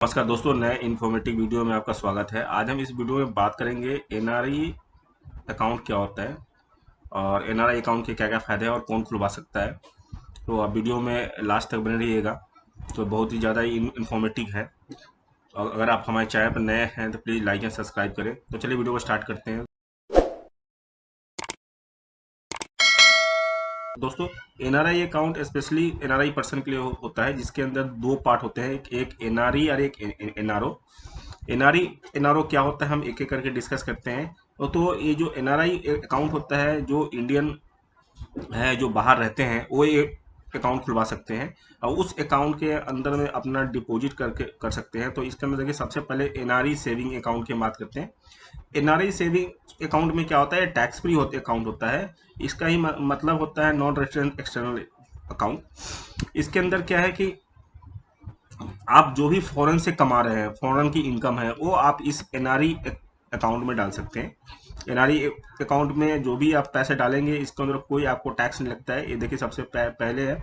नमस्कार दोस्तों, नए इन्फॉर्मेटिव वीडियो में आपका स्वागत है। आज हम इस वीडियो में बात करेंगे एनआरआई अकाउंट क्या होता है और एनआरआई अकाउंट के क्या क्या फ़ायदे हैं और कौन खुलवा सकता है। तो आप वीडियो में लास्ट तक बने रहिएगा। तो बहुत ही ज़्यादा इन्फॉर्मेटिव है। और अगर आप हमारे चैनल पर नए हैं तो प्लीज़ लाइक एंड सब्सक्राइब करें। तो चलिए वीडियो को स्टार्ट करते हैं। दोस्तों, NRI account specially NRI person के लिए होता है, जिसके अंदर दो पार्ट होते हैं, एक एनआरई और एक एनआरओ। एनआरई एनआरओ क्या होता है हम एक एक करके डिस्कस करते हैं। तो ये जो एनआरआई अकाउंट होता है, जो इंडियन है जो बाहर रहते हैं वो ये अकाउंट खुलवा सकते हैं और उस अकाउंट के अंदर में अपना डिपॉजिट करके कर सकते हैं। तो इसके अंदर देखिए, सबसे पहले एनआरई सेविंग अकाउंट की बात करते हैं। एनआरई सेविंग अकाउंट में क्या होता है, टैक्स फ्री होते अकाउंट होता है। इसका ही मतलब होता है नॉन रेजिडेंट एक्सटर्नल अकाउंट। इसके अंदर क्या है कि आप जो भी फॉरेन से कमा रहे हैं, फॉरेन की इनकम है, वो आप इस एनआरई अकाउंट में डाल सकते हैं। एनआरई अकाउंट में जो भी आप पैसे डालेंगे, इसके अंदर कोई आपको टैक्स नहीं लगता है। ये देखिए, सबसे पहले है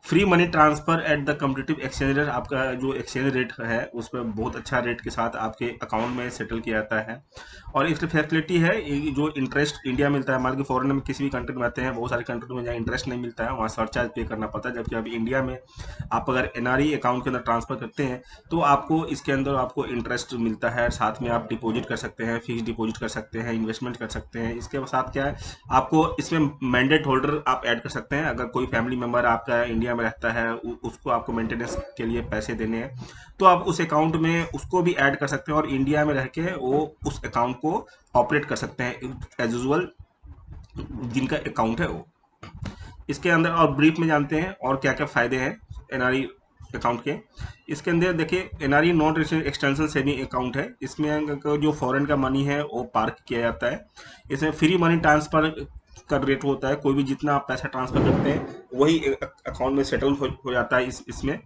free money transfer at the competitive exchange rate. आपका जो एक्सचेंज रेट है उस पर बहुत अच्छा रेट के साथ आपके अकाउंट में सेटल किया जाता है। और इसकी फैसिलिटी है, ये जो इंटरेस्ट इंडिया मिलता है, मान लीजिए फॉरेन में किसी भी कंट्री में आते हैं, बहुत सारे कंट्री में जहाँ इंटरेस्ट नहीं मिलता है वहाँ सरचार्ज पे करना पड़ता है। जबकि अभी इंडिया में आप अगर एनआरई अकाउंट के अंदर ट्रांसफर करते हैं तो आपको इसके अंदर आपको इंटरेस्ट मिलता है। साथ में आप डिपॉजिट कर सकते हैं, फिक्स डिपॉजिट कर सकते हैं, इन्वेस्टमेंट कर सकते हैं। इसके साथ क्या है, आपको इसमें मैंडेट होल्डर आप ऐड कर सकते हैं। अगर कोई फैमिली मेम्बर आपका इंडिया में रहता है, उसको आपको मेंटेनेंस के लिए पैसे देने हैं, तो आप उस अकाउंट में उसको भी ऐड कर सकते हैं और इंडिया में रह के वो उस अकाउंट को ऑपरेट कर सकते हैं एज यूजल, जिनका अकाउंट है वो। इसके अंदर और ब्रीफ में जानते हैं और क्या क्या फायदे हैं एनआरई अकाउंट के। इसके अंदर देखिए, NRE non resident extension saving account है। इसमें जो फॉरेन का मनी है वो पार्क किया जाता है। इसमें फ्री मनी ट्रांसफर का रेट होता है, कोई भी जितना आप पैसा ट्रांसफर करते हैं वही अकाउंट में सेटल हो जाता है इसमें।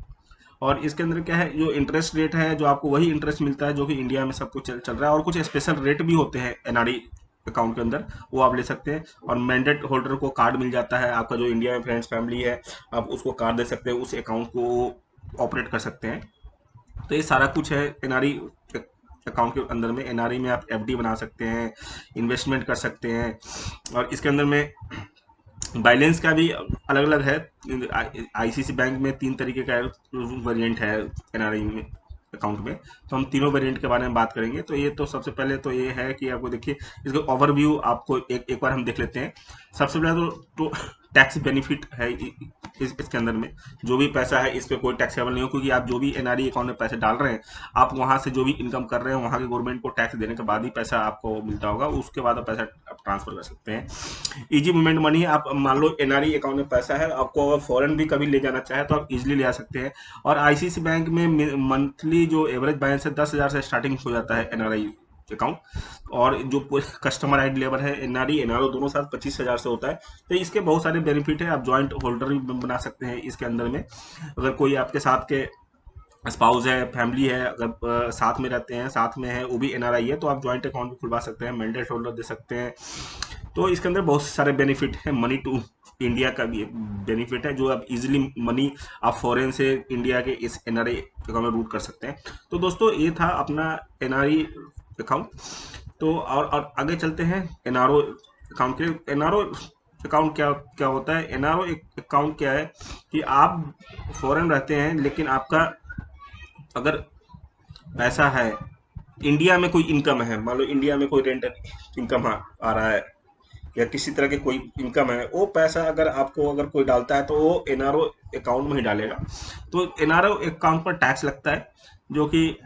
और इसके अंदर क्या है, जो इंटरेस्ट रेट है, जो आपको वही इंटरेस्ट मिलता है जो कि इंडिया में सब कुछ चल रहा है। और कुछ स्पेशल रेट भी होते हैं एनआरई अकाउंट के अंदर, वो आप ले सकते हैं। और मैंडेट होल्डर को कार्ड मिल जाता है, आपका जो इंडिया में फ्रेंड्स फैमिली है, आप उसको कार्ड दे सकते हैं, उस अकाउंट को ऑपरेट कर सकते हैं। तो ये सारा कुछ है एनआरई अकाउंट के अंदर में। एनआरई में आप एफडी बना सकते हैं, इन्वेस्टमेंट कर सकते हैं। और इसके अंदर में बैलेंस का भी अलग अलग है। आईसीसी बैंक में तीन तरीके का वेरिएंट है एनआरई में अकाउंट में। तो हम तीनों वेरिएंट के बारे में बात करेंगे। तो ये तो सबसे पहले तो ये है कि आपको देखिए, इसका ओवरव्यू आपको एक बार हम देख लेते हैं। सबसे पहले तो टैक्स बेनिफिट है इसके अंदर में। जो भी पैसा है इस पर कोई टैक्सेबल नहीं हो, क्योंकि आप जो भी एनआरई अकाउंट में पैसे डाल रहे हैं, आप वहां से जो भी इनकम कर रहे हैं वहां के गवर्नमेंट को टैक्स देने के बाद ही पैसा आपको मिलता होगा। उसके बाद आप पैसा आप ट्रांसफर कर सकते हैं। इजी मूवमेंट मनी, आप मान लो एनआरई अकाउंट में पैसा है, आपको अगर फॉरेन भी कभी ले जाना चाहे तो आप इजीली ले आ सकते हैं। और आईसीसी बैंक में मंथली जो एवरेज बैलेंस है 10,000 से स्टार्टिंग हो जाता है एनआरई अकाउंट। और जो कस्टमर आईडी लेवल है एनआरई एनआरओ दोनों साथ 25,000 से होता है। तो इसके बहुत सारे बेनिफिट है। आप ज्वाइंट होल्डर भी बना सकते हैं इसके अंदर में। अगर कोई आपके साथ के स्पाउस है, फैमिली है, अगर साथ में रहते हैं, साथ में है, वो भी एनआरआई है, तो आप ज्वाइंट अकाउंट भी खुलवा सकते हैं, मैंडेट होल्डर दे सकते हैं। तो इसके अंदर बहुत सारे बेनिफिट है। मनी टू इंडिया का भी बेनिफिट है, जो आप इजीली मनी आप फॉरेन से इंडिया के इस एनआरआई अकाउंट में रूट कर सकते हैं। तो दोस्तों, ये था अपना एनआरआई अकाउंट। तो और आगे चलते हैं एनआरओ अकाउंट के। एनआरओ अकाउंट क्या क्या होता है। एनआरओ अकाउंट क्या है कि आप फॉरेन रहते हैं, लेकिन आपका अगर पैसा है, इंडिया में कोई इनकम है, मान लो इंडिया में कोई रेंट इनकम आ रहा है या किसी तरह की कोई इनकम है, वो पैसा अगर आपको अगर कोई डालता है तो वो एनआरओ अकाउंट में ही डालेगा। तो एनआरओ अकाउंट पर टैक्स लगता है, जो कि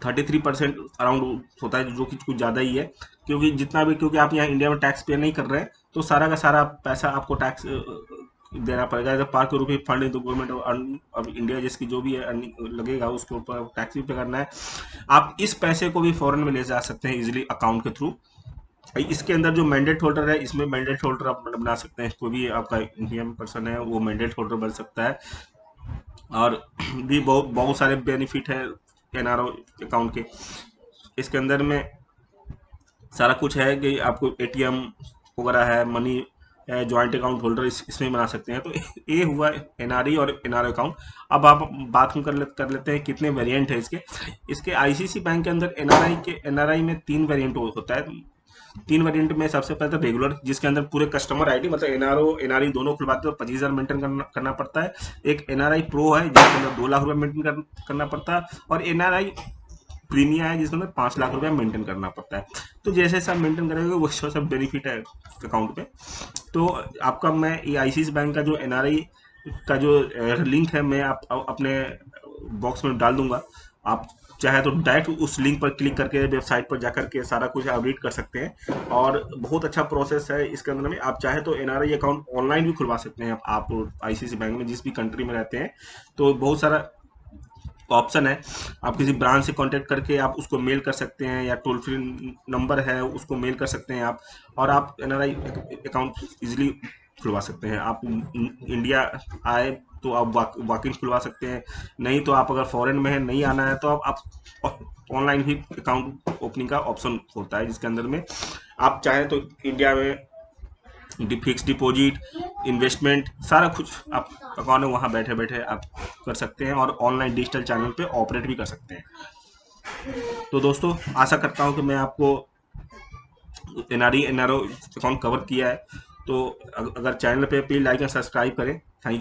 33% अराउंड होता है, जो कि कुछ ज़्यादा ही है। क्योंकि जितना भी, क्योंकि आप यहाँ इंडिया में टैक्स पे नहीं कर रहे हैं, तो सारा का सारा पैसा आपको टैक्स देना पड़ेगा। जब ₹5 फंड है तो गवर्नमेंट अब इंडिया जिसकी जो भी अर्निंग लगेगा उसके ऊपर टैक्स भी पे करना है। आप इस पैसे को भी फॉरेन में ले जा सकते हैं इजीली अकाउंट के थ्रू। इसके अंदर जो मैंडेट होल्डर है, इसमें मैंडेट होल्डर आप बना सकते हैं, कोई भी आपका इंडियन पर्सन है वो मैंडेट होल्डर बन सकता है। और भी बहुत बहुत सारे बेनिफिट है एनआरओ अकाउंट के। इसके अंदर में सारा कुछ है कि आपको एटीएम वगैरह है, मनी जॉइंट अकाउंट होल्डर इसमें बना सकते हैं। तो ये हुआ एनआरई और एनआरओ अकाउंट। अब आप बात हम कर लेते हैं कितने वेरिएंट है इसके आईसीसी बैंक के अंदर एनआरआई में 3 वेरिएंट होता है। 3 वेरिएंट में सबसे पहले तो रेगुलर, जिसके अंदर पूरे कस्टमर आईडी मतलब एनआरओ एनआरई दोनों खुलवाते हो 25,000 मेंटेन करना पड़ता है। एक एनआरई प्रो है जिसके अंदर 2 लाख रुपए मेंटेन करना पड़ता है, और एनआरई प्रीमिया है जिसके अंदर 5 लाख रुपया मेंटेन करना पड़ता है। तो जैसे सब मेंटेन करेंगे वो सब बेनिफिट है अकाउंट पे। तो आपका मैं ये आईसीआईसीआई बैंक का जो एनआरई का जो लिंक है मैं अपने बॉक्स में डाल दूंगा। आप चाहे तो डायरेक्ट उस लिंक पर क्लिक करके वेबसाइट पर जाकर के सारा कुछ आप रीड कर सकते हैं, और बहुत अच्छा प्रोसेस है इसके अंदर में। आप चाहे तो एनआरई अकाउंट ऑनलाइन भी खुलवा सकते हैं आप आईसीआईसीआई बैंक में, जिस भी कंट्री में रहते हैं। तो बहुत सारा ऑप्शन है, आप किसी ब्रांच से कांटेक्ट करके आप उसको मेल कर सकते हैं, या टोल फ्री नंबर है उसको मेल कर सकते हैं आप, और आप एनआरई अकाउंट इजीली खुलवा सकते हैं। आप इंडिया आए तो आप वॉक इन खुलवा सकते हैं, नहीं तो आप अगर फॉरेन में है नहीं आना है तो आप ऑनलाइन ही अकाउंट ओपनिंग का ऑप्शन होता है, जिसके अंदर में आप चाहें तो इंडिया में फिक्स डिपॉजिट, इन्वेस्टमेंट, सारा कुछ आप अकाउंट में वहाँ बैठे बैठे आप कर सकते हैं, और ऑनलाइन डिजिटल चैनल पे ऑपरेट भी कर सकते हैं। तो दोस्तों आशा करता हूँ कि मैं आपको एनआरई एनआरओ अकाउंट कवर किया है। तो अगर चैनल पे प्लीज लाइक एंड सब्सक्राइब करें। थैंक